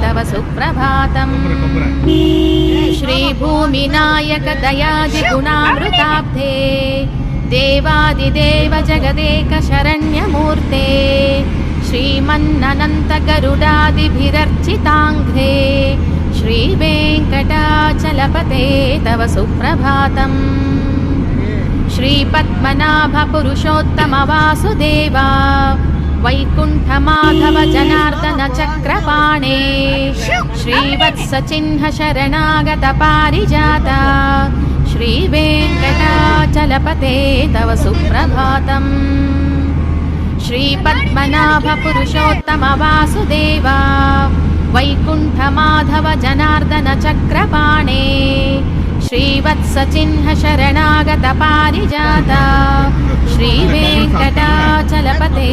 तव सुप्रभातम् श्रीभूमिनायक दयादिगुणामृताब्धे देवादिदेव जगदेक शरण्यमूर्ते श्रीमन्ननन्त गरुडादिभिरर्चिताङ्घ्रे श्रीवेङ्कटाचलपते तव सुप्रभातम् श्रीपद्मनाभ पुरुषोत्तम वासुदेवा वैकुण्ठमाधव जनार्दन चक्रपाणे श्रीवत्सचिह्न शरणागत पारिजाता श्रीवेङ्कटाचलपते तव सुप्रभातम् श्रीपद्मनाभ पुरुषोत्तम वासुदेवा वैकुण्ठमाधव जनार्दन चक्रपाणे श्रीवत्सचिह्न शरणागत पारिजाता श्रीवेङ्कटाचलपते